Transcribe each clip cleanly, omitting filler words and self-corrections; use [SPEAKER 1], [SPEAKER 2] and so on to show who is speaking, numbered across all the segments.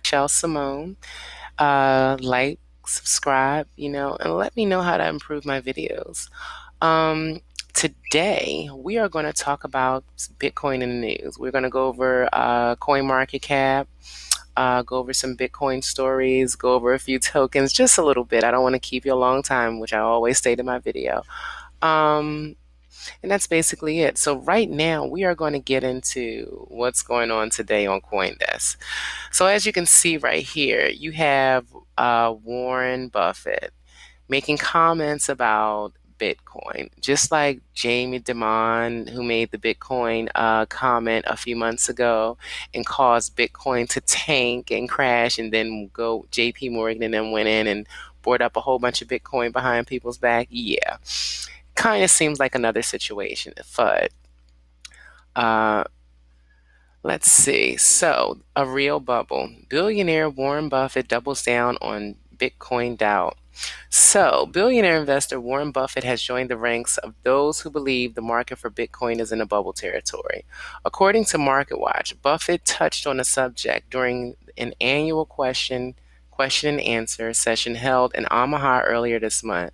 [SPEAKER 1] Chel Simone. Like, subscribe, and let me know how to improve my videos. Um, Today, we are going to talk about Bitcoin in the news. We're going to go over CoinMarketCap, go over some Bitcoin stories, go over a few tokens, just a little bit. I don't want to keep you a long time, which I always state in my video. Um, and that's basically it. So right now, we are going to get into what's going on today on CoinDesk. So as you can see right here, you have Warren Buffett making comments about Bitcoin, just like Jamie Dimon, who made the Bitcoin comment a few months ago and caused Bitcoin to tank and crash, and then go JP Morgan and then went in and bought up a whole bunch of Bitcoin behind people's back. Yeah, kind of seems like another situation, but uh, let's see. So, a real bubble. Billionaire Warren Buffett doubles down on Bitcoin doubt. So, billionaire investor Warren Buffett has joined the ranks of those who believe the market for Bitcoin is in a bubble territory. According to MarketWatch, Buffett touched on the subject during an annual question and answer session held in Omaha earlier this month.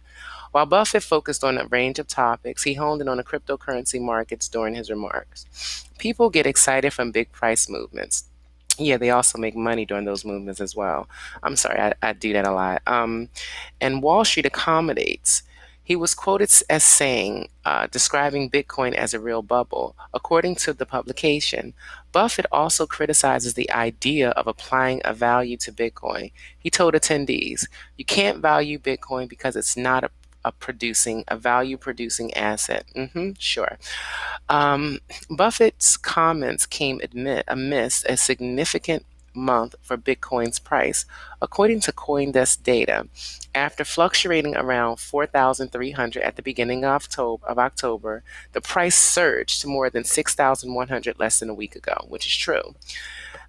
[SPEAKER 1] While Buffett focused on a range of topics, he honed in on the cryptocurrency markets during his remarks. People get excited from big price movements. Yeah, they also make money during those movements as well. I'm sorry, I do that a lot. And Wall Street accommodates. He was quoted as saying, describing Bitcoin as a real bubble. According to the publication, Buffett also criticizes the idea of applying a value to Bitcoin. He told attendees, "You can't value Bitcoin because it's not a value producing asset." Sure. Um, Buffett's comments came amidst a significant month for Bitcoin's price, according to CoinDesk data. After fluctuating around 4,300 at the beginning of October, the price surged to more than 6,100 less than a week ago, which is true.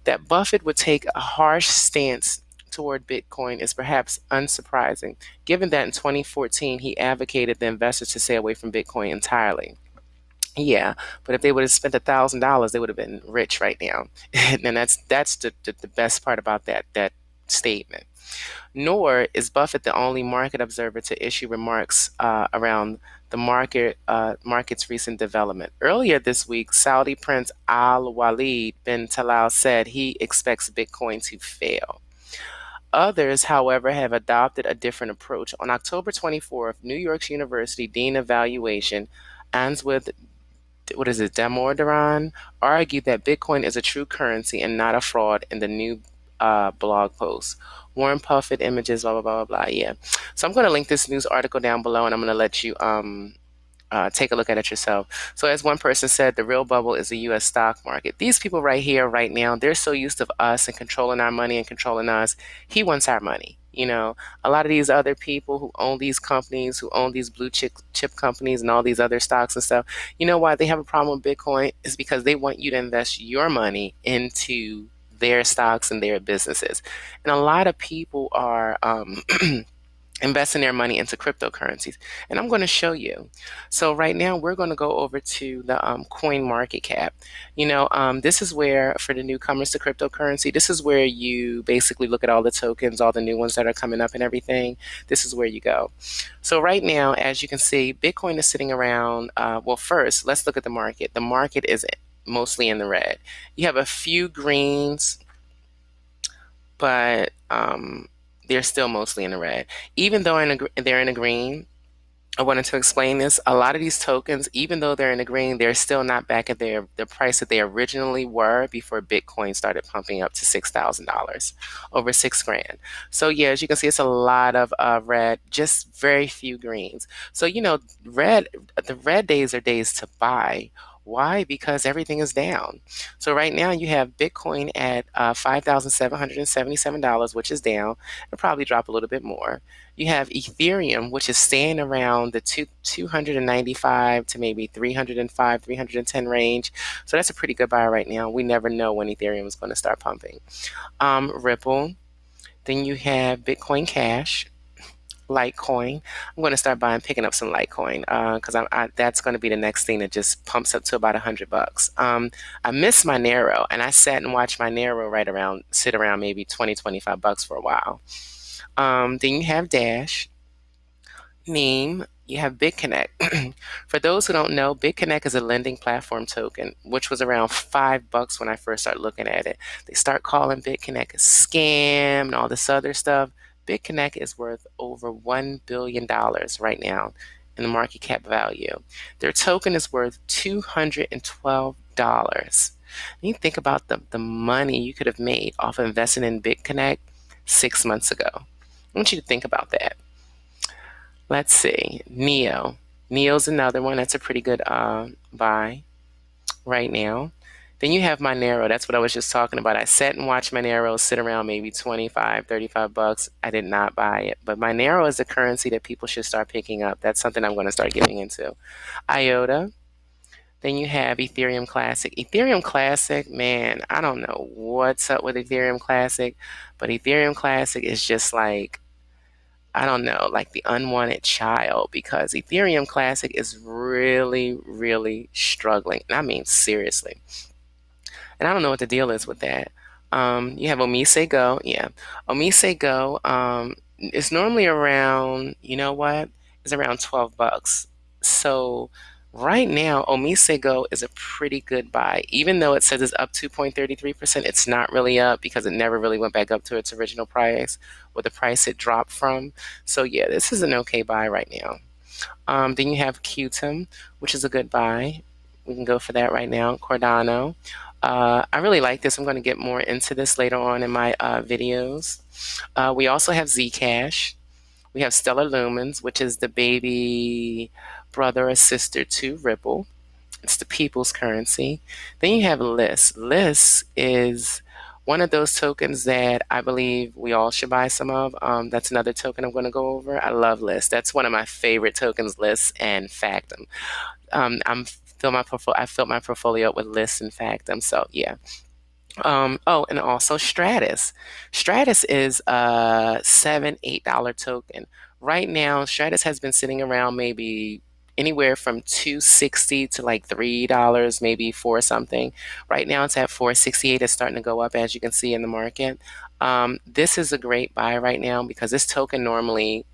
[SPEAKER 1] That Buffett would take a harsh stance toward Bitcoin is perhaps unsurprising, given that in 2014 he advocated the investors to stay away from Bitcoin entirely. Yeah, but if they would have spent $1,000, they would have been rich right now. And that's the best part about that statement. Nor is Buffett the only market observer to issue remarks around the market's recent development. Earlier this week, Saudi Prince Al Walid bin Talal said he expects Bitcoin to fail. Others, however, have adopted a different approach. On October 24th, New York's University Dean of Valuation, Answith, what is it, Damodaran, argued that Bitcoin is a true currency and not a fraud in the new blog post. Warren Buffett images, blah, blah, blah, blah, blah. Yeah. So I'm going to link this news article down below, and I'm going to let you take a look at it yourself. So, as one person said, the real bubble is the U.S. stock market. These people right here, right now, they're so used to us and controlling our money and controlling us. He wants our money. A lot of these other people who own these companies, who own these blue chip companies and all these other stocks and stuff, you know why they have a problem with Bitcoin? Is because they want you to invest your money into their stocks and their businesses. And a lot of people are investing their money into cryptocurrencies. And I'm going to show you. So right now we're going to go over to the coin market cap. This is where, for the newcomers to cryptocurrency, this is where you basically look at all the tokens, all the new ones that are coming up and everything. This is where you go. So right now, as you can see, Bitcoin is sitting around, well, first, let's look at the market. The market is mostly in the red. You have a few greens, but they're still mostly in the red. Even though they're in the green, I wanted to explain this. A lot of these tokens, even though they're in the green, they're still not back at the price that they originally were before Bitcoin started pumping up to $6,000, over 6 grand. So yeah, as you can see, it's a lot of red, just very few greens. So the red days are days to buy. Why? Because everything is down. So right now you have Bitcoin at $5,777, which is down. It'll probably drop a little bit more. You have Ethereum, which is staying around the 295 to maybe 305, 310 range. So that's a pretty good buy right now. We never know when Ethereum is going to start pumping. Ripple. Then you have Bitcoin Cash. Litecoin. I'm going to start picking up some Litecoin because that's going to be the next thing that just pumps up to about $100. I miss my Monero, and I sat and watched my Monero sit around maybe 20, $25 for a while. Then you have Dash. Name, you have BitConnect. For those who don't know, BitConnect is a lending platform token, which was around $5 when I first started looking at it. They start calling BitConnect a scam and all this other stuff. BitConnect is worth over $1 billion right now in the market cap value. Their token is worth $212. You think about the money you could have made off of investing in BitConnect 6 months ago. I want you to think about that. Let's see. Neo. Neo's another one. That's a pretty good buy right now. Then you have Monero. That's what I was just talking about. I sat and watched Monero sit around maybe 25, $35. I did not buy it. But Monero is a currency that people should start picking up. That's something I'm going to start getting into. IOTA. Then you have Ethereum Classic. Ethereum Classic, man, I don't know what's up with Ethereum Classic, but Ethereum Classic is just like, I don't know, like the unwanted child, because Ethereum Classic is really, really struggling. And I mean, seriously. And I don't know what the deal is with that. You have Omise Go. Yeah. Omise Go is normally around, you know what? It's around $12. So right now, Omise Go is a pretty good buy. Even though it says it's up 2.33%, it's not really up because it never really went back up to its original price or the price it dropped from. So yeah, this is an okay buy right now. Then you have Qtum, which is a good buy. We can go for that right now. Cardano. I really like this. I'm going to get more into this later on in my videos. We also have Zcash. We have Stellar Lumens, which is the baby brother or sister to Ripple. It's the people's currency. Then you have LIS. LIS is one of those tokens that I believe we all should buy some of. That's another token I'm going to go over. I love LIS. That's one of my favorite tokens, LIS and Factum. I filled my portfolio up with LIS and Factum. So yeah. And also Stratus. Stratus is a $7-8 token. Right now, Stratus has been sitting around maybe anywhere from $2.60 to like $3, maybe four something. Right now, it's at $4.68. It's starting to go up, as you can see in the market. This is a great buy right now because this token normally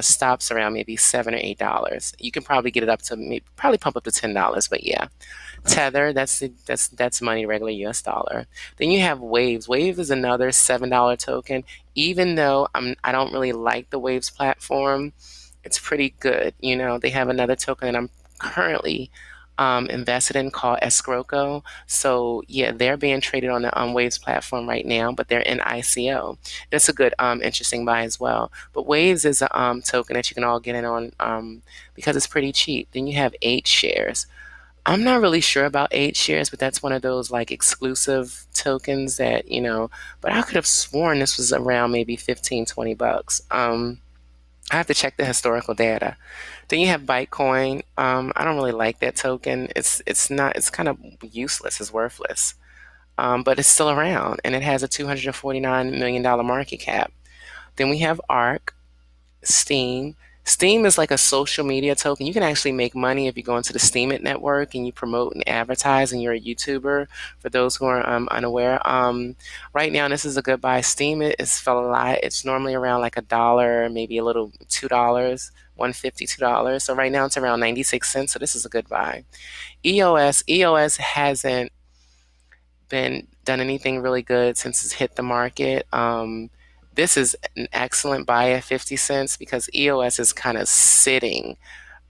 [SPEAKER 1] stops around maybe $7 or $8. You can probably get it up to probably pump up to $10, but yeah. Tether, that's money, regular US dollar. Then you have Waves. Waves is another $7 token. Even though I don't really like the Waves platform, it's pretty good. You know, they have another token that I'm currently invested in called Escroco. So yeah, they're being traded on the Waves platform right now, but they're in ICO. It's a good, interesting buy as well. But Waves is a token that you can all get in on because it's pretty cheap. Then you have 8shares. I'm not really sure about 8shares, but that's one of those like exclusive tokens that, but I could have sworn this was around maybe 15, $20. I have to check the historical data. Then you have Bitcoin. I don't really like that token. It's kind of useless. It's worthless. But it's still around and it has a $249 million market cap. Then we have ARK. Steam. Steam is like a social media token. You can actually make money if you go into the Steam It network and you promote and advertise and you're a YouTuber, for those who are unaware. Right now, this is a good buy. Steam It is fell a lot. It's normally around like $1, maybe a little $2, 150, $2. So right now it's around 96 cents. So this is a good buy. EOS hasn't been done anything really good since it's hit the market. This is an excellent buy at 50 cents because EOS is kind of sitting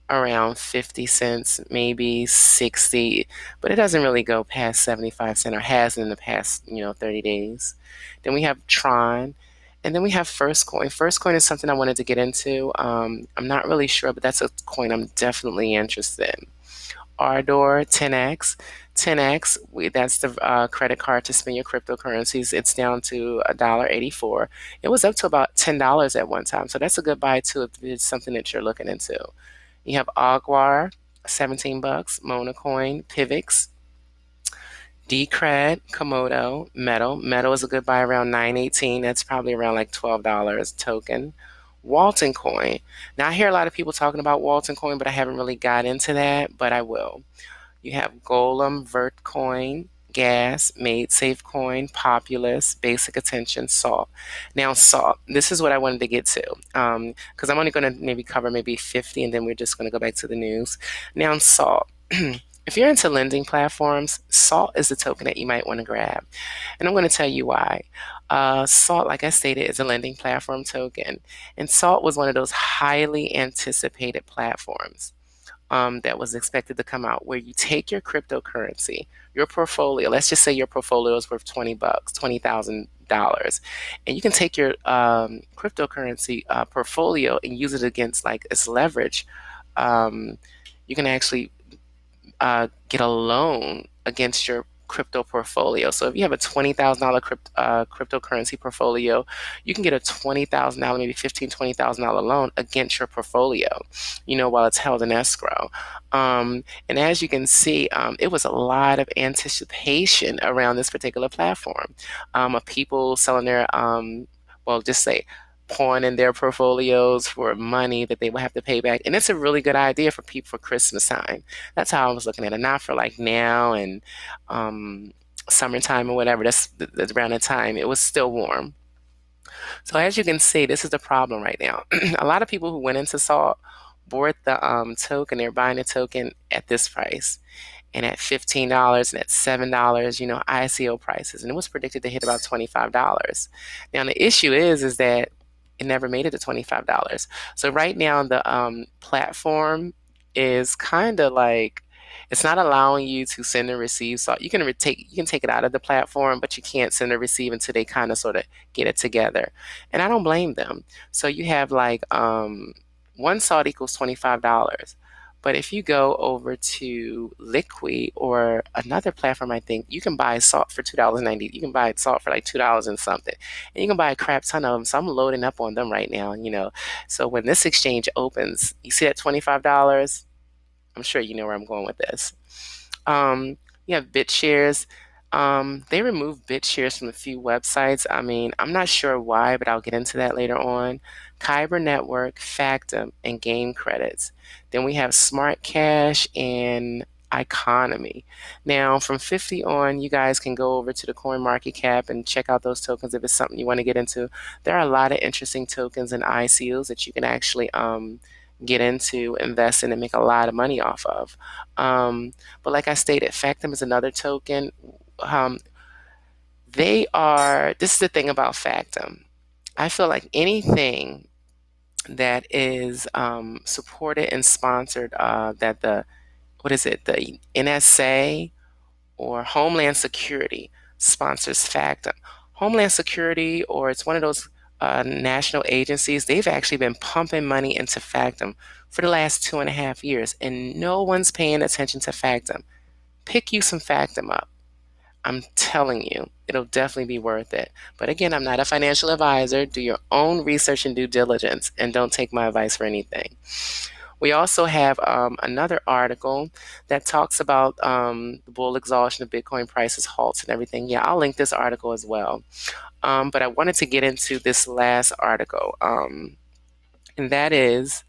[SPEAKER 1] around 50 cents, maybe 60, but it doesn't really go past 75 cents or has in the past, 30 days. Then we have Tron, and then we have First Coin. First Coin is something I wanted to get into. I'm not really sure, but that's a coin I'm definitely interested in. Ardor 10x. 10x, that's the credit card to spend your cryptocurrencies. It's down to $1.84. It was up to about $10 at one time, so that's a good buy too if it's something that you're looking into. You have Aguar, $17. Monocoin, Pivx, Decred, Komodo, Metal. Metal is a good buy around $9.18. That's probably around like $12 token. Walton Coin. Now, I hear a lot of people talking about Walton Coin, but I haven't really got into that, but I will. You have Golem, Vertcoin, Gas, Made Safe Coin, Populous, Basic Attention, Salt. Now, Salt, this is what I wanted to get to because I'm only going to maybe cover maybe 50 and then we're just going to go back to the news. Now, Salt. If you're into lending platforms, Salt is the token that you might want to grab. And I'm going to tell you why. Salt, like I stated, is a lending platform token. And Salt was one of those highly anticipated platforms that was expected to come out where you take your cryptocurrency, your portfolio, let's just say your portfolio is worth 20 bucks, $20,000, and you can take your cryptocurrency portfolio and use it against like its leverage. Um, you can actually get a loan against your crypto portfolio. So if you have a $20,000 cryptocurrency portfolio, you can get a $20,000, maybe $15,000, $20,000 loan against your portfolio, while it's held in escrow. And as you can see, it was a lot of anticipation around this particular platform of people selling their, well, just say, pawn in their portfolios for money that they will have to pay back. And it's a really good idea for people for Christmas time. That's how I was looking at it. Not for like now and summertime or whatever. That's around the time. It was still warm. So as you can see, this is the problem right now. A lot of people who went into Salt bought the token. They're buying the token at this price. And at $15 and at $7, ICO prices. And it was predicted to hit about $25. Now the issue is that it never made it to $25. So right now the platform is kind of like it's not allowing you to send and receive. So you can take it out of the platform, but you can't send or receive until they kind of sort of get it together. And I don't blame them. So you have like one salt equals $25. But if you go over to Liquid or another platform, I think you can buy salt for $2.90. You can buy salt for like $2 and something, and you can buy a crap ton of them. So I'm loading up on them right now. So when this exchange opens, you see that $25. I'm sure you know where I'm going with this. You have BitShares. They removed BitShares from a few websites. I mean, I'm not sure why, but I'll get into that later on. Kyber Network, Factom, and Game Credits. Then we have Smart Cash and Economy. Now, from 50 on, you guys can go over to the CoinMarketCap and check out those tokens if it's something you want to get into. There are a lot of interesting tokens and ICOs that you can actually get into, invest in, and make a lot of money off of. But like I stated, Factom is another token. This is the thing about Factom. I feel like anything that is supported and sponsored that the NSA or Homeland Security sponsors Factom. Homeland Security, or it's one of those national agencies, they've actually been pumping money into Factom for the last 2.5 years, and no one's paying attention to Factom. Pick you some Factom up. I'm telling you, it'll definitely be worth it. But again, I'm not a financial advisor. Do your own research and due diligence, and don't take my advice for anything. We also have another article that talks about the bull exhaustion of Bitcoin prices, halts, and everything. Yeah, I'll link this article as well. But I wanted to get into this last article, and that is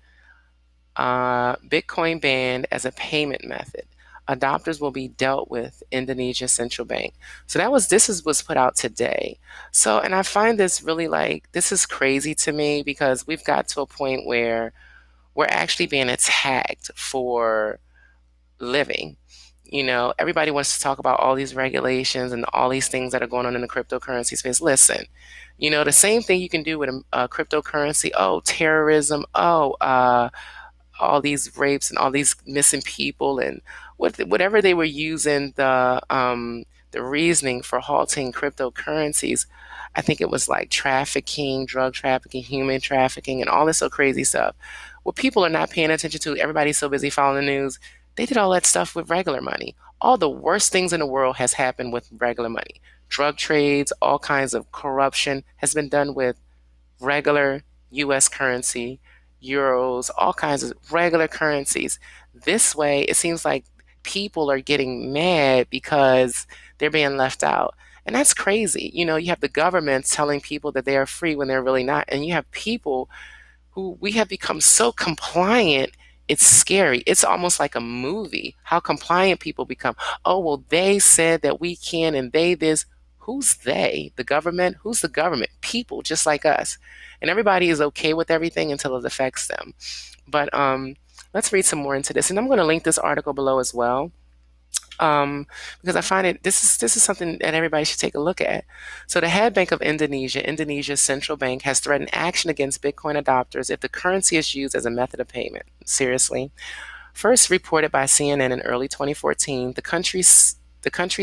[SPEAKER 1] Bitcoin banned as a payment method. Adopters will be dealt with Indonesia Central Bank. So this was put out today. So, and I find this really this is crazy to me because we've got to a point where we're actually being attacked for living. Everybody wants to talk about all these regulations and all these things that are going on in the cryptocurrency space. Listen, the same thing you can do with a cryptocurrency. Oh, terrorism. Oh, all these rapes and all these missing people and whatever they were using the reasoning for halting cryptocurrencies. I think it was like trafficking, drug trafficking, human trafficking, and all this so crazy stuff. What people are not paying attention to, everybody's so busy following the news. They did all that stuff with regular money. All the worst things in the world has happened with regular money. Drug trades, all kinds of corruption has been done with regular US currency, euros, all kinds of regular currencies. This way, it seems like people are getting mad because they're being left out. And that's crazy. You have the government telling people that they are free when they're really not. And you have people who we have become so compliant. It's scary. It's almost like a movie, how compliant people become. Oh, well, they said that we can, and they this. Who's they? The government? Who's the government? People just like us. And everybody is okay with everything until it affects them. But let's read some more into this. And I'm going to link this article below as well, because I find this is something that everybody should take a look at. So the head bank of Indonesia, Indonesia's central bank, has threatened action against Bitcoin adopters if the currency is used as a method of payment. Seriously? First reported by CNN in early 2014, the country's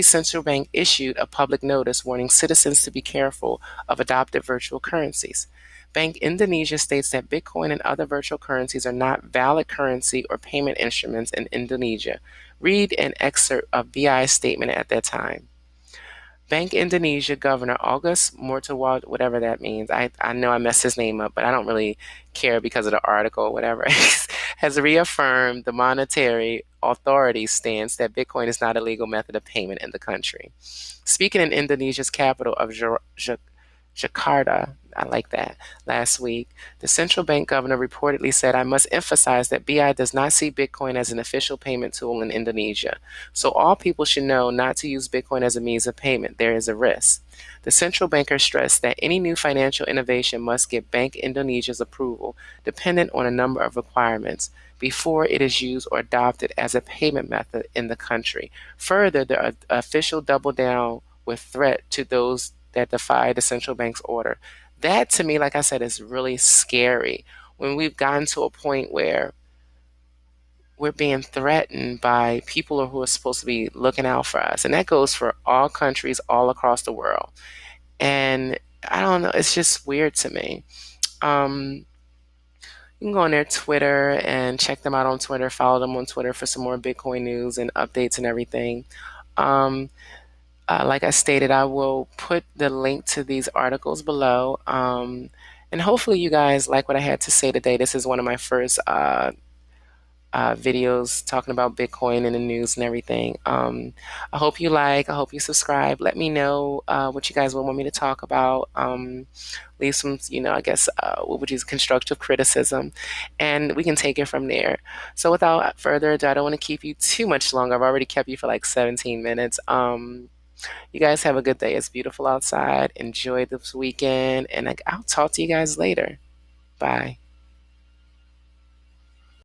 [SPEAKER 1] central bank issued a public notice warning citizens to be careful of adopted virtual currencies. Bank Indonesia states that Bitcoin and other virtual currencies are not valid currency or payment instruments in Indonesia. Read an excerpt of BI's statement at that time. Bank Indonesia Governor August Mortawad, whatever that means. I know I messed his name up, but I don't really care because of the article or whatever, has reaffirmed the monetary authority's stance that Bitcoin is not a legal method of payment in the country. Speaking in Indonesia's capital of Jakarta, I like that, last week, the central bank governor reportedly said, I must emphasize that BI does not see Bitcoin as an official payment tool in Indonesia. So all people should know not to use Bitcoin as a means of payment. There is a risk. The central banker stressed that any new financial innovation must get Bank Indonesia's approval, dependent on a number of requirements, before it is used or adopted as a payment method in the country. Further, the official doubled down with threat to those that defy the central bank's order. That to me, like I said, is really scary when we've gotten to a point where we're being threatened by people who are supposed to be looking out for us. And that goes for all countries all across the world. And I don't know, it's just weird to me. You can go on their Twitter and check them out on Twitter, follow them on Twitter for some more Bitcoin news and updates and everything. Um, like I stated, I will put the link to these articles below. And hopefully, you guys like what I had to say today. This is one of my first videos talking about Bitcoin and the news and everything. I hope you like, I hope you subscribe. Let me know what you guys would want me to talk about. Leave some, I guess, what would you use, constructive criticism, and we can take it from there. So without further ado, I don't want to keep you too much longer. I've already kept you for like 17 minutes. You guys have a good day. It's beautiful outside. Enjoy this weekend, and I'll talk to you guys later. Bye.